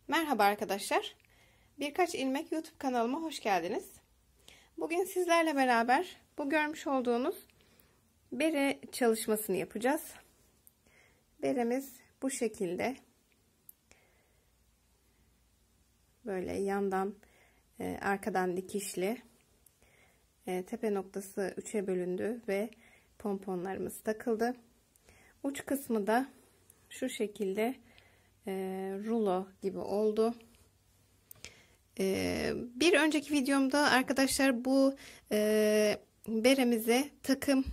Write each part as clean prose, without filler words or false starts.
Merhaba arkadaşlar. Birkaç ilmek YouTube kanalıma hoş geldiniz. Bugün sizlerle beraber bu görmüş olduğunuz bere çalışmasını yapacağız. Beremiz bu şekilde. Böyle yandan arkadan dikişli. Tepe noktası 3'e bölündü ve pomponlarımız takıldı. Uç kısmı da şu şekilde rulo gibi oldu. Bir önceki videomda arkadaşlar bu beremize takım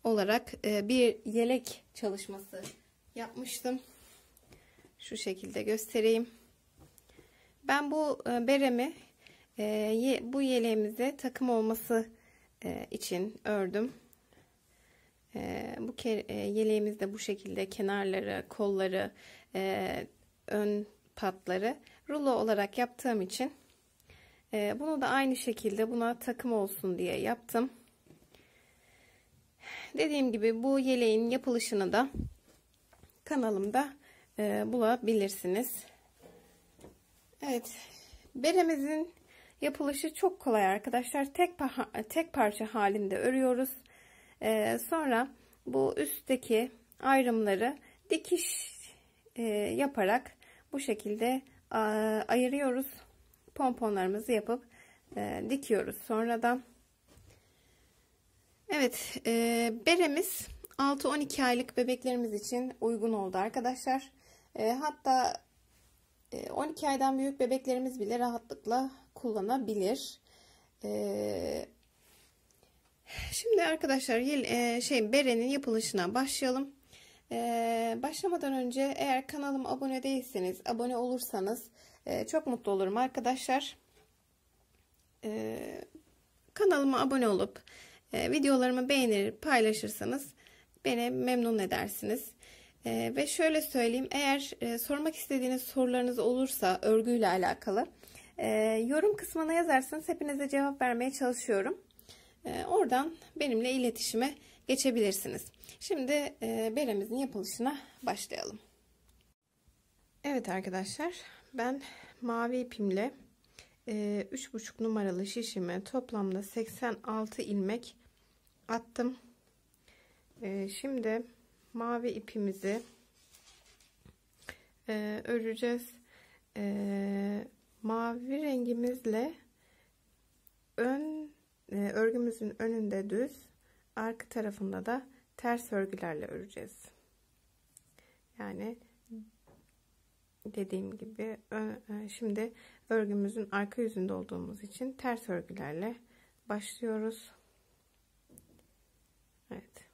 olarak bir yelek çalışması yapmıştım. Şu şekilde göstereyim. Ben bu beremi bu yeleğimize takım olması için ördüm. Bu yeleğimiz de bu şekilde kenarları, kolları, ön patları rulo olarak yaptığım için bunu da aynı şekilde buna takım olsun diye yaptım. Dediğim gibi bu yeleğin yapılışını da kanalımda bulabilirsiniz. Evet, beremizin yapılışı çok kolay arkadaşlar. Tek parça halinde örüyoruz. Sonra bu üstteki ayrımları dikiş yaparak bu şekilde ayırıyoruz. Pomponlarımızı yapıp dikiyoruz sonradan. Evet, beremiz 6-12 aylık bebeklerimiz için uygun oldu arkadaşlar. Hatta 12 aydan büyük bebeklerimiz bile rahatlıkla kullanabilir. Şimdi arkadaşlar berenin yapılışına başlayalım. Başlamadan önce eğer kanalıma abone değilseniz abone olursanız çok mutlu olurum arkadaşlar. Kanalıma abone olup videolarımı beğenir paylaşırsanız beni memnun edersiniz. Ve şöyle söyleyeyim, eğer sormak istediğiniz sorularınız olursa örgüyle alakalı yorum kısmına yazarsanız hepinize cevap vermeye çalışıyorum. Oradan benimle iletişime geçebilirsiniz. Şimdi beremizin yapılışına başlayalım. Evet arkadaşlar, ben mavi ipimle 3,5 numaralı şişime toplamda 86 ilmek attım. Şimdi mavi ipimizi öreceğiz. Mavi rengimizle örgümüzün önünde düz, arka tarafında da ters örgülerle öreceğiz. Yani dediğim gibi şimdi örgümüzün arka yüzünde olduğumuz için ters örgülerle başlıyoruz. Evet.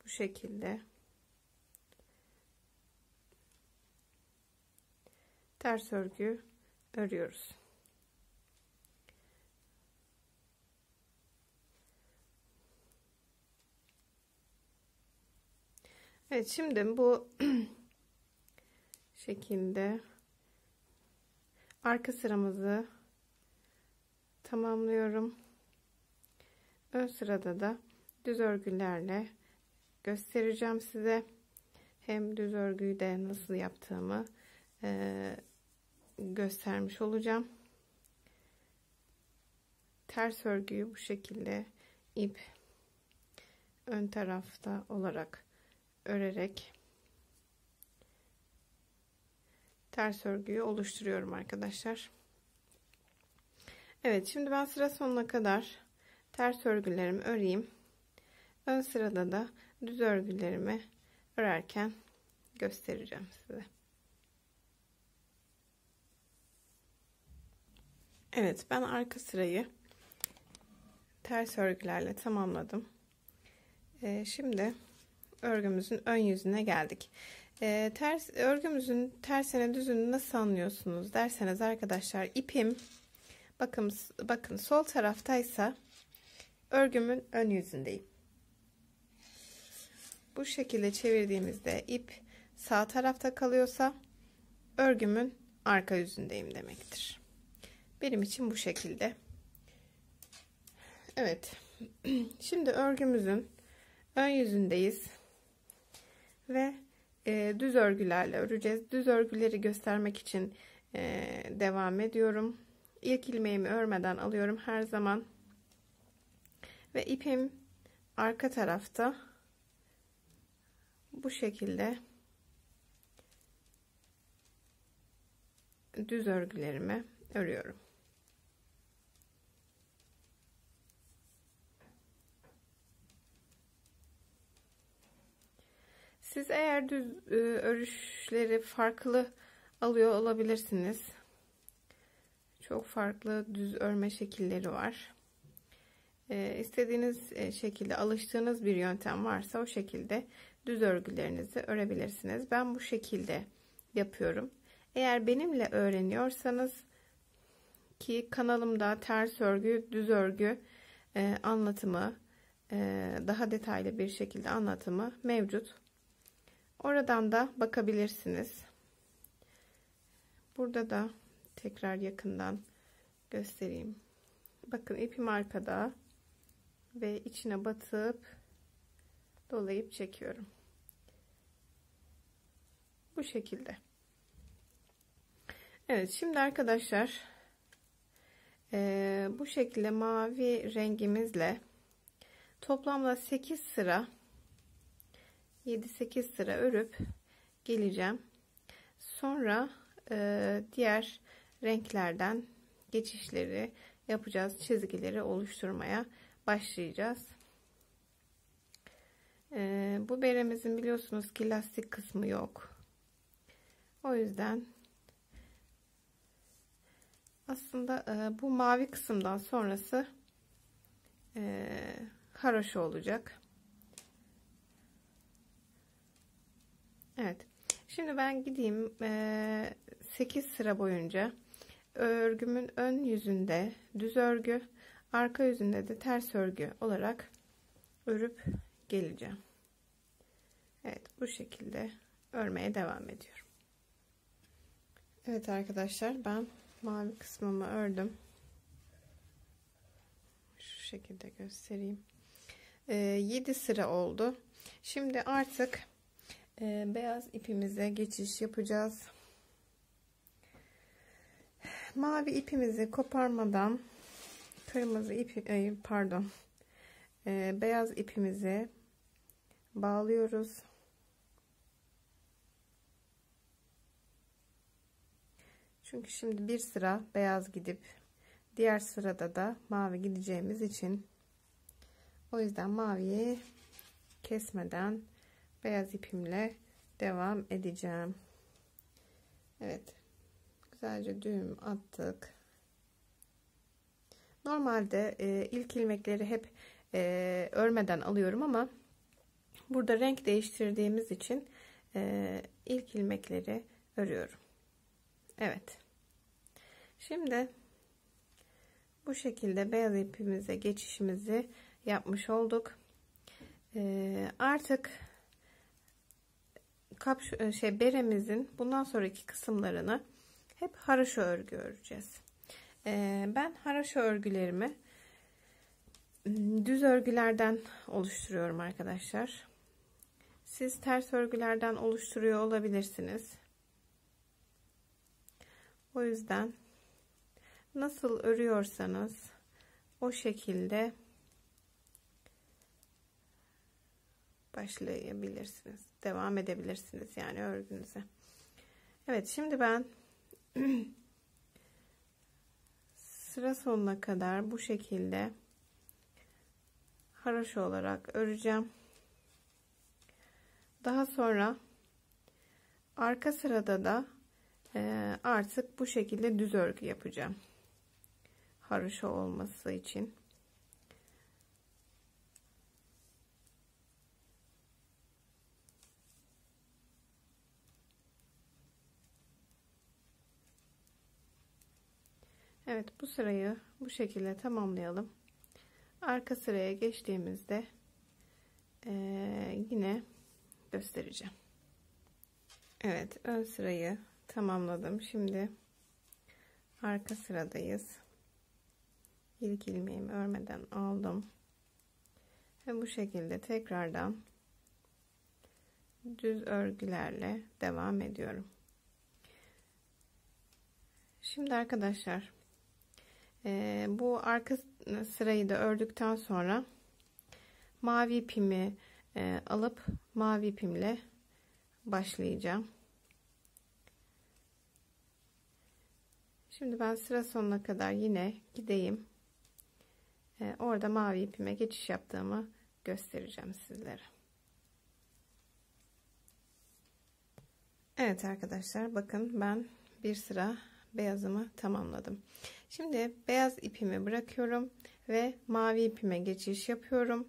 Bu şekilde ters örgü örüyoruz. Evet, şimdi bu şekilde arka sıramızı tamamlıyorum. Ön sırada da düz örgülerle göstereceğim size. Hem düz örgüyü de nasıl yaptığımı göstermiş olacağım. Ters örgüyü bu şekilde ip ön tarafta olarak örerek ters örgüyü oluşturuyorum arkadaşlar. Evet, şimdi ben sıra sonuna kadar ters örgülerimi öreyim. Ön sırada da düz örgülerimi örerken göstereceğim size. Evet, ben arka sırayı ters örgülerle tamamladım. Şimdi örgümüzün ön yüzüne geldik. Örgümüzün tersine düzünü nasıl anlıyorsunuz derseniz arkadaşlar, ipim bakın sol taraftaysa örgümün ön yüzündeyim. Bu şekilde çevirdiğimizde ip sağ tarafta kalıyorsa örgümün arka yüzündeyim demektir. Benim için bu şekilde. Evet. Şimdi örgümüzün ön yüzündeyiz ve düz örgülerle öreceğiz. Düz örgüleri göstermek için devam ediyorum. İlk ilmeğimi örmeden alıyorum her zaman. Ve ipim arka tarafta bu şekilde düz örgülerimi örüyorum. Siz eğer düz örüşleri farklı alıyor olabilirsiniz. Çok farklı düz örme şekilleri var. İstediğiniz şekilde, alıştığınız bir yöntem varsa o şekilde düz örgülerinizi örebilirsiniz. Ben bu şekilde yapıyorum. Eğer benimle öğreniyorsanız, ki kanalımda ters örgü, düz örgü anlatımı, daha detaylı bir şekilde anlatımı mevcut. Oradan da bakabilirsiniz. Burada da tekrar yakından göstereyim. Bakın ipim arkada ve içine batıp dolayıp çekiyorum. Bu şekilde. Evet, şimdi arkadaşlar bu şekilde mavi rengimizle toplamda 8 sıra 7-8 sıra örüp geleceğim. Sonra diğer renklerden geçişleri yapacağız. Çizgileri oluşturmaya başlayacağız. Bu beremizin biliyorsunuz ki lastik kısmı yok. O yüzden aslında bu mavi kısımdan sonrası haroşa olacak. Evet. Şimdi ben gideyim 8 sıra boyunca örgümün ön yüzünde düz örgü, arka yüzünde de ters örgü olarak örüp geleceğim. Evet, bu şekilde örmeye devam ediyorum. Evet arkadaşlar, ben mavi kısmımı ördüm. Şu şekilde göstereyim. 7 sıra oldu. Şimdi artık beyaz ipimize geçiş yapacağız. Mavi ipimizi koparmadan kırmızı ip, beyaz ipimizi bağlıyoruz. Çünkü şimdi bir sıra beyaz gidip diğer sırada da mavi gideceğimiz için, o yüzden maviyi kesmeden beyaz ipimle devam edeceğim. Evet, güzelce düğüm attık. Normalde ilk ilmekleri hep örmeden alıyorum ama burada renk değiştirdiğimiz için ilk ilmekleri örüyorum. Evet, şimdi bu şekilde beyaz ipimize geçişimizi yapmış olduk. Artık beremizin bundan sonraki kısımlarını hep haroşa örgü öreceğiz. Ben haroşa örgülerimi düz örgülerden oluşturuyorum arkadaşlar. Siz ters örgülerden oluşturuyor olabilirsiniz. O yüzden nasıl örüyorsanız o şekilde başlayabilirsiniz. Devam edebilirsiniz yani örgünüze. Evet, şimdi ben sıra sonuna kadar bu şekilde haroşa olarak öreceğim. Daha sonra arka sırada da artık bu şekilde düz örgü yapacağım. Haroşa olması için. Evet, bu sırayı bu şekilde tamamlayalım. Arka sıraya geçtiğimizde yine göstereceğim. Evet, ön sırayı tamamladım. Şimdi arka sıradayız. İlk ilmeğimi örmeden aldım ve bu şekilde tekrardan düz örgülerle devam ediyorum. Şimdi arkadaşlar bu arka sırayı da ördükten sonra mavi ipimi alıp mavi ipimle başlayacağım. Şimdi ben sıra sonuna kadar yine gideyim. Orada mavi ipime geçiş yaptığımı göstereceğim sizlere. Evet arkadaşlar, bakın ben bir sıra beyazımı tamamladım. Şimdi beyaz ipimi bırakıyorum ve mavi ipime geçiş yapıyorum.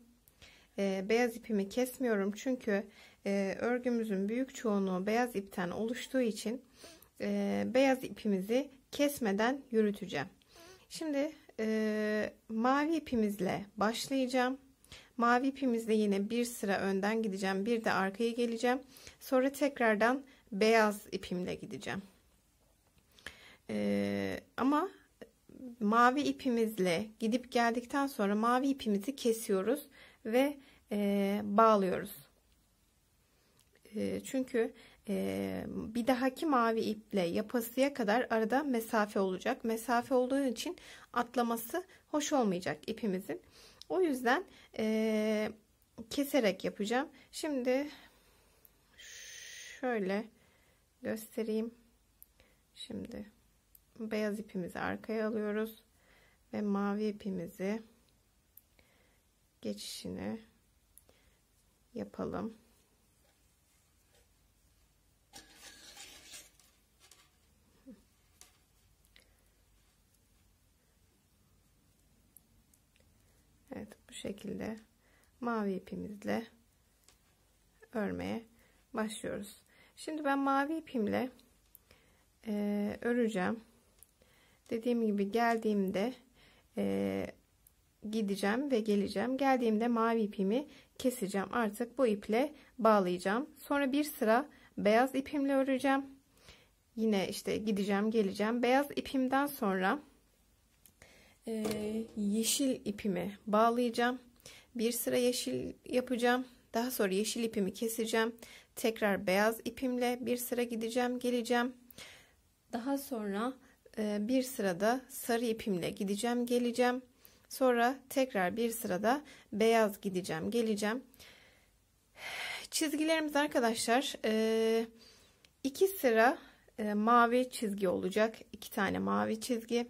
Beyaz ipimi kesmiyorum çünkü örgümüzün büyük çoğunluğu beyaz ipten oluştuğu için beyaz ipimizi kesmeden yürüteceğim. Şimdi mavi ipimizle başlayacağım. Mavi ipimizle yine bir sıra önden gideceğim, bir de arkaya geleceğim. Sonra tekrardan beyaz ipimle gideceğim. Ama mavi ipimizle gidip geldikten sonra mavi ipimizi kesiyoruz ve bağlıyoruz. Çünkü bir dahaki mavi iple yapasıya kadar arada mesafe olacak. Mesafe olduğu için atlaması hoş olmayacak ipimizin. O yüzden keserek yapacağım. Şimdi şöyle göstereyim. Şimdi beyaz ipimizi arkaya alıyoruz ve mavi ipimizi geçişini yapalım. Evet, bu şekilde mavi ipimizle örmeye başlıyoruz. Şimdi ben mavi ipimle öreceğim. Dediğim gibi geldiğimde gideceğim ve geleceğim. Geldiğimde mavi ipimi keseceğim. Artık bu iple bağlayacağım. Sonra bir sıra beyaz ipimle öreceğim. Yine işte gideceğim, geleceğim. Beyaz ipimden sonra yeşil ipimi bağlayacağım. Bir sıra yeşil yapacağım. Daha sonra yeşil ipimi keseceğim. Tekrar beyaz ipimle bir sıra gideceğim, geleceğim. Daha sonra bir sırada sarı ipimle gideceğim, geleceğim. Sonra tekrar bir sırada beyaz gideceğim, geleceğim. Çizgilerimiz arkadaşlar iki sıra mavi çizgi olacak. 2 tane mavi çizgi,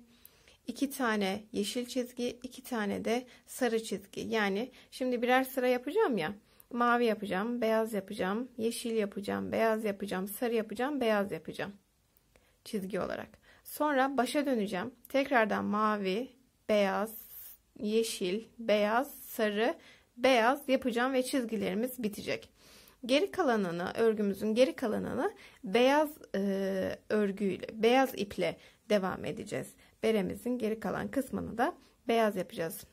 2 tane yeşil çizgi, 2 tane de sarı çizgi. Yani şimdi birer sıra yapacağım ya. Mavi yapacağım, beyaz yapacağım, yeşil yapacağım, beyaz yapacağım, sarı yapacağım, beyaz yapacağım. Çizgi olarak. Sonra başa döneceğim. Tekrardan mavi, beyaz, yeşil, beyaz, sarı, beyaz yapacağım ve çizgilerimiz bitecek. Geri kalanını, örgümüzün geri kalanını beyaz örgüyle, beyaz iple devam edeceğiz. Beremizin geri kalan kısmını da beyaz yapacağız.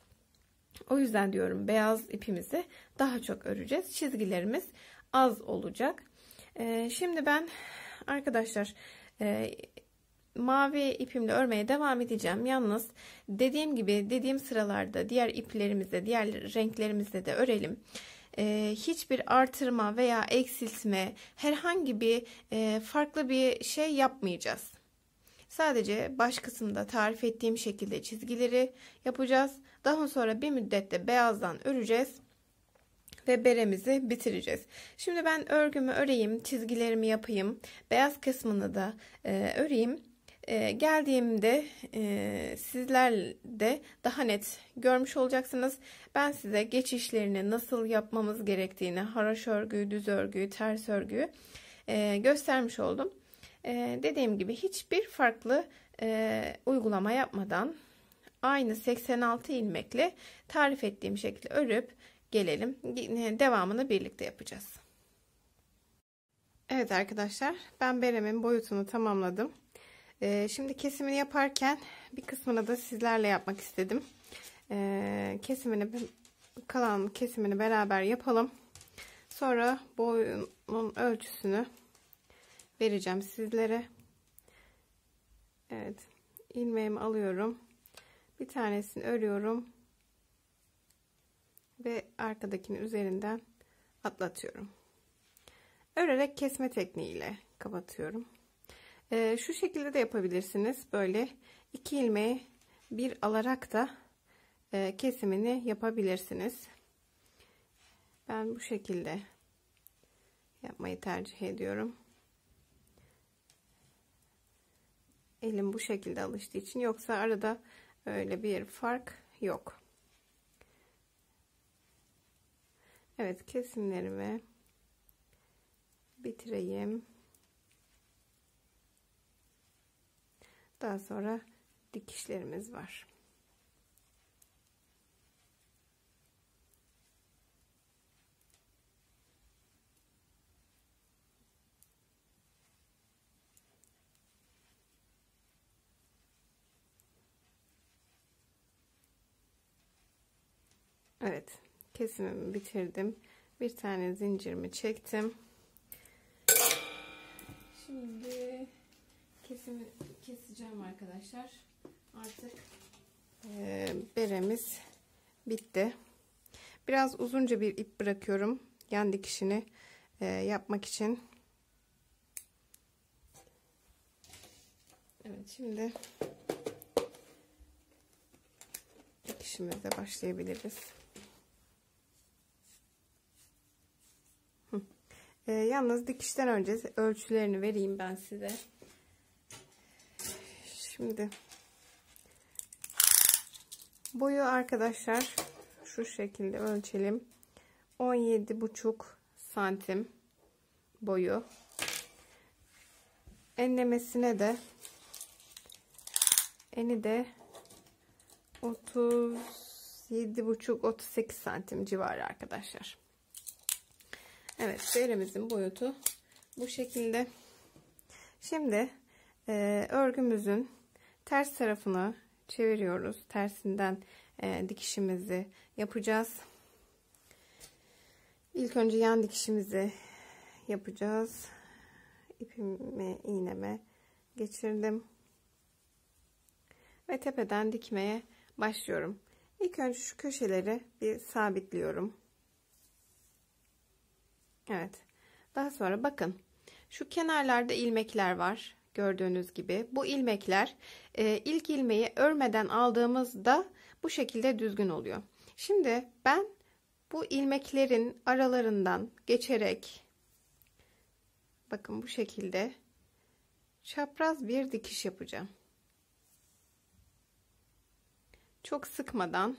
O yüzden diyorum beyaz ipimizi daha çok öreceğiz. Çizgilerimiz az olacak. Şimdi ben arkadaşlar mavi ipimle örmeye devam edeceğim. Yalnız dediğim gibi dediğim sıralarda diğer iplerimizde, diğer renklerimizde de örelim. Hiçbir artırma veya eksiltme, herhangi bir farklı bir şey yapmayacağız. Sadece baş kısımda tarif ettiğim şekilde çizgileri yapacağız. Daha sonra bir müddette beyazdan öreceğiz ve beremizi bitireceğiz. Şimdi ben örgümü öreyim, çizgilerimi yapayım, beyaz kısmını da öreyim. Geldiğimde sizler de daha net görmüş olacaksınız. Ben size geçişlerini nasıl yapmamız gerektiğini, haraşo örgüyü, düz örgüyü, ters örgüyü göstermiş oldum. Dediğim gibi hiçbir farklı uygulama yapmadan aynı 86 ilmekle tarif ettiğim şekilde örüp gelelim. Devamını birlikte yapacağız. Evet arkadaşlar, ben beremin boyutunu tamamladım. Şimdi kesimini yaparken bir kısmını da sizlerle yapmak istedim. Kalan kesimini beraber yapalım. Sonra boyunun ölçüsünü vereceğim sizlere. Evet, ilmeğimi alıyorum. Bir tanesini örüyorum ve arkadakini üzerinden atlatıyorum. örerek kesme tekniğiyle kapatıyorum. Şu şekilde de yapabilirsiniz. Böyle 2 ilmeği bir alarak da kesimini yapabilirsiniz. Ben bu şekilde yapmayı tercih ediyorum. Elim bu şekilde alıştığı için, yoksa arada öyle bir fark yok. Evet, kesimlerimi bitireyim. Daha sonra dikişlerimiz var. Evet, kesimimi bitirdim. Bir tane zincirimi çektim. Şimdi kesimi keseceğim arkadaşlar. Artık beremiz bitti. Biraz uzunca bir ip bırakıyorum yan dikişini yapmak için. Evet, şimdi dikişimize başlayabiliriz. Yalnız dikişten önce ölçülerini vereyim ben size. Şimdi boyu arkadaşlar şu şekilde ölçelim. 17,5 santim boyu. Enlemesine de eni de 37,5-38 santim civarı arkadaşlar. Evet, beremizin boyutu bu şekilde. Şimdi örgümüzün ters tarafını çeviriyoruz. Tersinden dikişimizi yapacağız. İlk önce yan dikişimizi yapacağız. İpimi iğneme geçirdim ve tepeden dikmeye başlıyorum. İlk önce şu köşeleri bir sabitliyorum. Evet. Daha sonra bakın, şu kenarlarda ilmekler var. Gördüğünüz gibi bu ilmekler ilk ilmeği örmeden aldığımızda bu şekilde düzgün oluyor. Şimdi ben bu ilmeklerin aralarından geçerek, bakın bu şekilde çapraz bir dikiş yapacağım. Çok sıkmadan,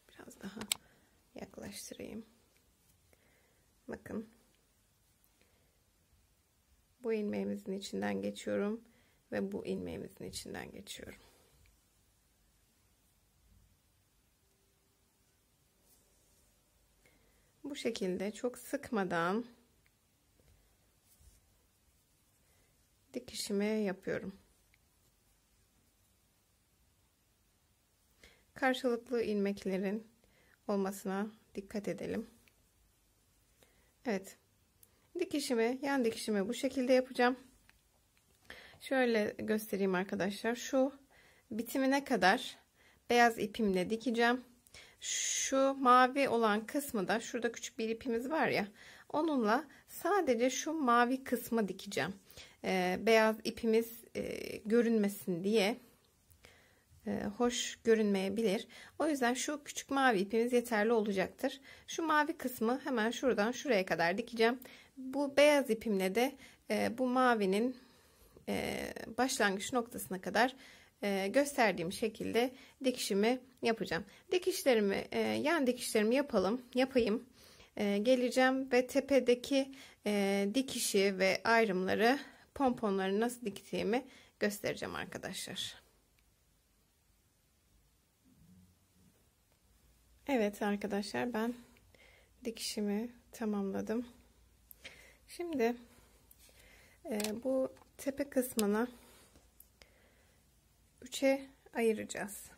biraz daha yaklaştırayım. Bakın, bu ilmeğimizin içinden geçiyorum ve bu ilmeğimizin içinden geçiyorum. Bu şekilde çok sıkmadan dikişimi yapıyorum. Karşılıklı ilmeklerin olmasına dikkat edelim. Evet. Dikişimi, yan dikişimi bu şekilde yapacağım. Şöyle göstereyim arkadaşlar. Şu bitimine kadar beyaz ipimle dikeceğim. Şu mavi olan kısmı da, şurada küçük bir ipimiz var ya, onunla sadece şu mavi kısmı dikeceğim. Beyaz ipimiz görünmesin diye, hoş görünmeyebilir. O yüzden şu küçük mavi ipimiz yeterli olacaktır. Şu mavi kısmı hemen şuradan şuraya kadar dikeceğim. Bu beyaz ipimle de bu mavinin başlangıç noktasına kadar gösterdiğim şekilde dikişimi yapacağım. Dikişlerimi, yan dikişlerimi yapayım. Geleceğim ve tepedeki dikişi ve ayrımları, pomponları nasıl diktiğimi göstereceğim arkadaşlar. Evet arkadaşlar, ben dikişimi tamamladım. Şimdi bu tepe kısmını 3'e ayıracağız.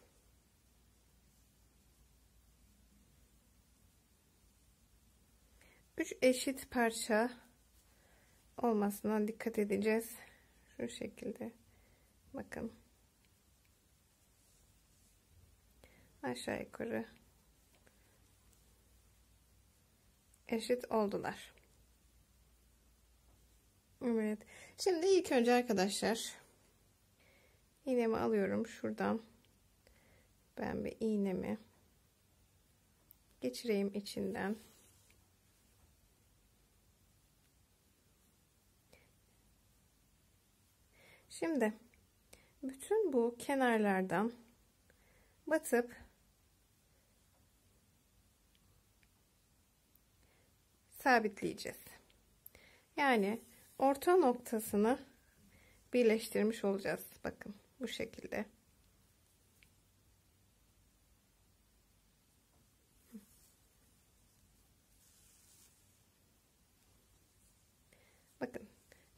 Üç eşit parça olmasına dikkat edeceğiz. Şu şekilde bakın, aşağı yukarı eşit oldular. Evet. Şimdi ilk önce arkadaşlar iğnemi alıyorum şuradan. Ben bir iğnemi geçireyim içinden. Şimdi bütün bu kenarlardan batıp sabitleyeceğiz. Yani orta noktasını birleştirmiş olacağız. Bakın bu şekilde. Bakın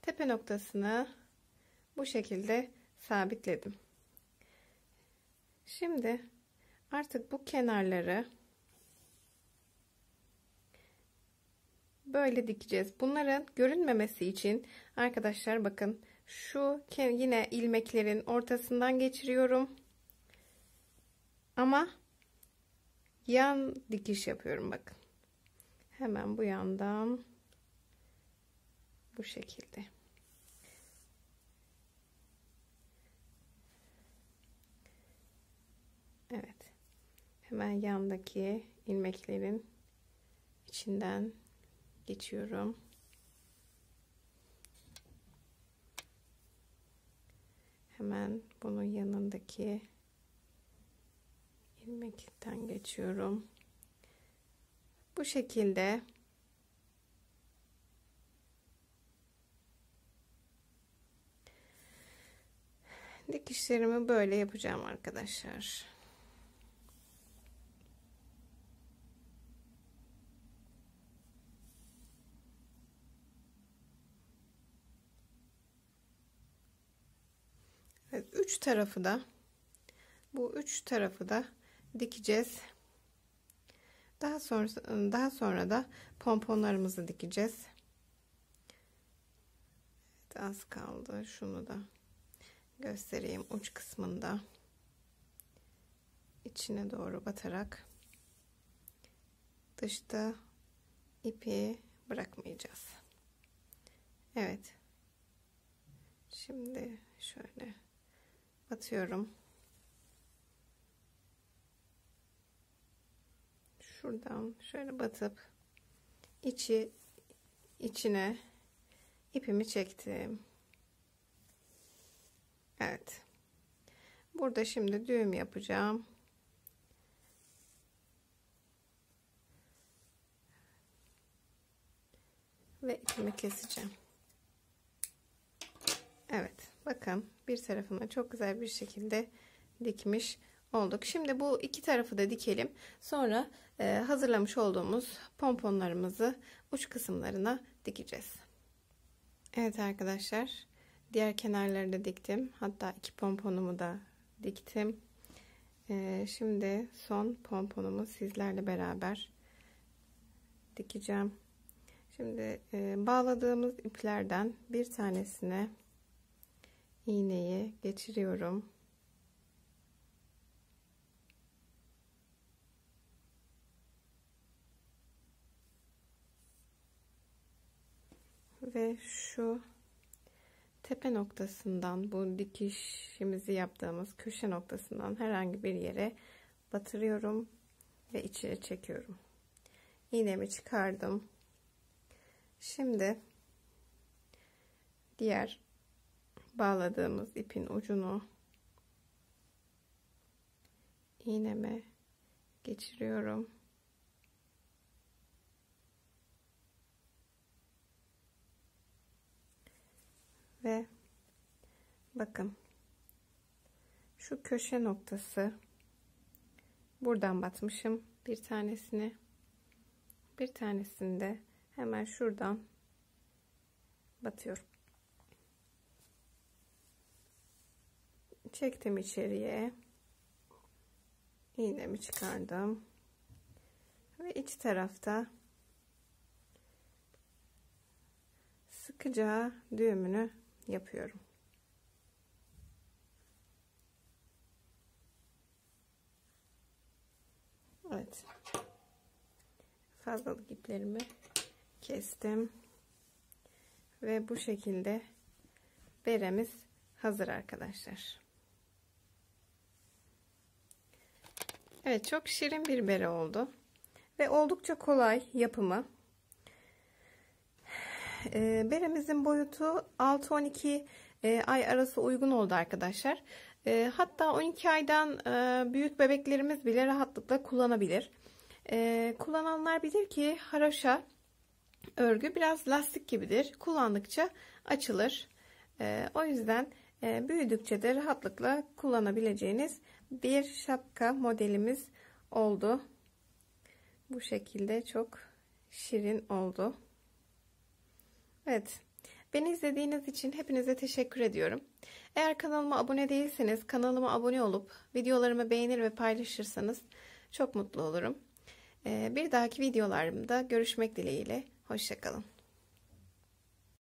tepe noktasını bu şekilde sabitledim. Şimdi artık bu kenarları böyle dikeceğiz. Bunların görünmemesi için arkadaşlar bakın şu yine ilmeklerin ortasından geçiriyorum. Ama yan dikiş yapıyorum bakın. Hemen bu yandan bu şekilde. Evet. Hemen yandaki ilmeklerin içinden geçiyorum. Hemen bunun yanındaki ilmekten geçiyorum. Bu şekilde dikişlerimi böyle yapacağım arkadaşlar. Evet, bu üç tarafı da dikeceğiz. Daha sonra da pomponlarımızı dikeceğiz. Evet, az kaldı. Şunu da göstereyim uç kısmında. İçine doğru batarak dışta ipi bırakmayacağız. Evet. Şimdi şöyle batıyorum. Şuradan şöyle batıp içine ipimi çektim. Evet. Burada şimdi düğüm yapacağım. Ve ipimi keseceğim. Evet. Bakın bir tarafına çok güzel bir şekilde dikmiş olduk. Şimdi bu iki tarafı da dikelim. Sonra hazırlamış olduğumuz pomponlarımızı uç kısımlarına dikeceğiz. Evet arkadaşlar. Diğer kenarları da diktim. Hatta iki pomponumu da diktim. Şimdi son pomponumu sizlerle beraber dikeceğim. Şimdi bağladığımız iplerden bir tanesine iğneyi geçiriyorum. Ve şu tepe noktasından, bu dikişimizi yaptığımız köşe noktasından herhangi bir yere batırıyorum ve içine çekiyorum. İğnemi çıkardım. Şimdi diğer bağladığımız ipin ucunu iğneme geçiriyorum. Ve bakın şu köşe noktası, buradan batmışım bir tanesini, bir tanesini de hemen şuradan batıyorum. Çektim içeriye, iğnemi çıkardım ve iç tarafta sıkıca düğümünü yapıyorum. Evet. Fazlalık iplerimi kestim. Ve bu şekilde beremiz hazır arkadaşlar. Evet, çok şirin bir bere oldu. Ve oldukça kolay yapımı. Beremizin boyutu 6-12 ay arası uygun oldu arkadaşlar. Hatta 12 aydan büyük bebeklerimiz bile rahatlıkla kullanabilir. Kullananlar bilir ki haroşa örgü biraz lastik gibidir. Kullandıkça açılır. O yüzden büyüdükçe de rahatlıkla kullanabileceğiniz bir şapka modelimiz oldu. Bu şekilde çok şirin oldu. Evet. Beni izlediğiniz için hepinize teşekkür ediyorum. Eğer kanalıma abone değilseniz kanalıma abone olup videolarımı beğenir ve paylaşırsanız çok mutlu olurum. Bir dahaki videolarımda görüşmek dileğiyle. Hoşça kalın.